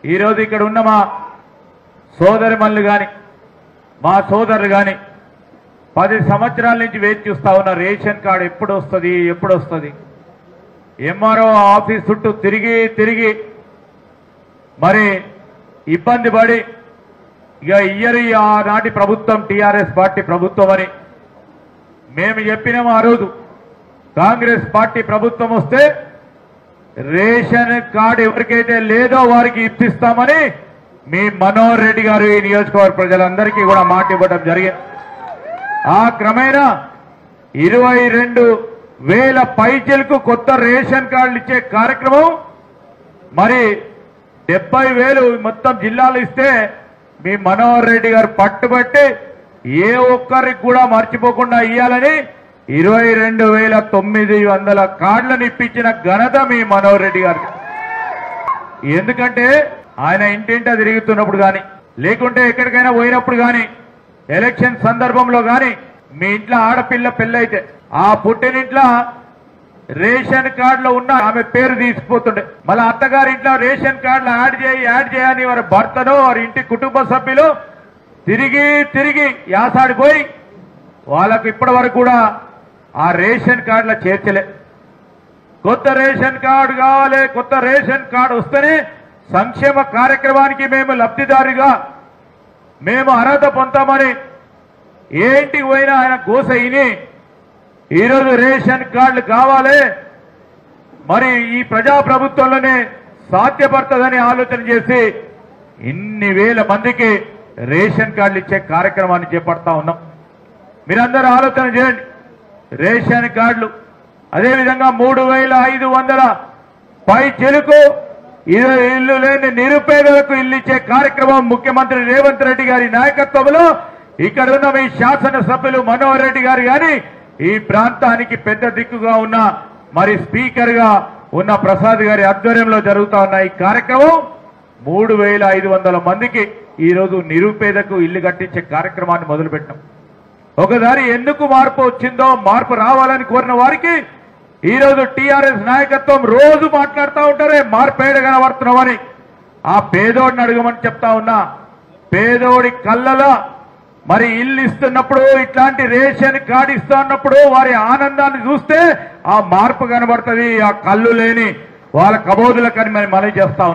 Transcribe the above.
ఈరోజు ఇక్కడ ఉన్న మా సోదరిమణులు కానీ మా సోదరులు కానీ 10 సంవత్సరాల నుంచి వేచి చూస్తా ఉన్న రేషన్ కార్డు ఎప్పుడు వస్తుంది ఎంఆర్ఓ ఆఫీస్ చుట్టూ తిరిగి మరి ఇబ్బంది పడి ఇక ఇయ్యరు ఆనాటి ప్రభుత్వం టీఆర్ఎస్ పార్టీ ప్రభుత్వం అని మేము చెప్పినాము. ఆ రోజు కాంగ్రెస్ పార్టీ ప్రభుత్వం వస్తే రేషన్ కార్డు ఎవరికైతే లేదో వారికి ఇప్పిస్తామని మీ మనోహర్ రెడ్డి గారు ఈ నియోజకవర్గ ప్రజలందరికీ కూడా మాట ఇవ్వడం జరిగింది. ఆ క్రమేణా 22,000 పైచీలకు కొత్త రేషన్ కార్డులు ఇచ్చే కార్యక్రమం మరి 70,000 మొత్తం జిల్లాలు ఇస్తే మీ మనోహర్ రెడ్డి గారు పట్టుబట్టి ఏ ఒక్కరికి కూడా మర్చిపోకుండా ఇయ్యాలని 22,900 కార్డులను ఇప్పించిన ఘనత మీ మనోహర్ రెడ్డి గారికి. ఎందుకంటే ఆయన ఇంటింటా తిరుగుతున్నప్పుడు కానీ లేకుంటే ఎక్కడికైనా పోయినప్పుడు కానీ ఎలక్షన్ సందర్భంలో కానీ మీ ఇంట్లో ఆడపిల్ల పెళ్ళైతే ఆ పుట్టినింట్లో రేషన్ కార్డులో ఉన్న ఆమె పేరు తీసుకుపోతుండే, మళ్ళీ అత్తగారింట్లో రేషన్ కార్డులో యాడ్ చేయని వారి భర్తను వారి ఇంటి కుటుంబ సభ్యులు తిరిగి యాసాడిపోయి వాళ్ళకు ఇప్పటి వరకు కూడా ఆ రేషన్ కార్డులో చేర్చలే. కొత్త రేషన్ కార్డు కావాలి, కొత్త రేషన్ కార్డు వస్తేనే సంక్షేమ కార్యక్రమానికి మేము లబ్ధిదారుగా మేము అర్హత పొందామని ఏ ఇంటికి పోయినా ఆయన గోస ఇని ఈరోజు రేషన్ కార్డులు కావాలి మరి ఈ ప్రజాప్రభుత్వంలోనే సాధ్యపడుతుందని ఆలోచన చేసి ఇన్ని వేల మందికి రేషన్ కార్డులు ఇచ్చే కార్యక్రమాన్ని చేపడతా ఉన్నాం. మీరందరూ ఆలోచన చేయండి. రేషన్ కార్డులు అదేవిధంగా 3,500 పైచిలుకు ఇల్లు లేని నిరుపేదలకు ఇల్లు ఇచ్చే కార్యక్రమం ముఖ్యమంత్రి రేవంత్ రెడ్డి గారి నాయకత్వంలో ఇక్కడ ఉన్న మీ శాసనసభ్యులు మనోహర్ రెడ్డి గారు కానీ ఈ ప్రాంతానికి పెద్ద దిక్కుగా ఉన్న మరి స్పీకర్ గా ఉన్న ప్రసాద్ గారి ఆధ్వర్యంలో జరుగుతా ఉన్న ఈ కార్యక్రమం 3,500 మందికి ఈ రోజు నిరుపేదకు ఇల్లు కట్టించే కార్యక్రమాన్ని మొదలుపెట్టాం. ఒకసారి ఎందుకు మార్పు వచ్చిందో, మార్పు రావాలని కోరిన వారికి ఈ రోజు టీఆర్ఎస్ నాయకత్వం రోజు మాట్లాడుతూ ఉంటారే మార్పేడ కనబడుతున్నామని. ఆ పేదోడిని అడగమని చెప్తా ఉన్నా. పేదోడి కళ్ళలో మరి ఇల్లు ఇస్తున్నప్పుడు ఇట్లాంటి రేషన్ కార్డు ఇస్తున్నప్పుడు వారి ఆనందాన్ని చూస్తే ఆ మార్పు కనబడుతుంది. ఆ కళ్ళు లేని వాళ్ళ కబోదులకని మనం చేస్తా ఉన్నాం.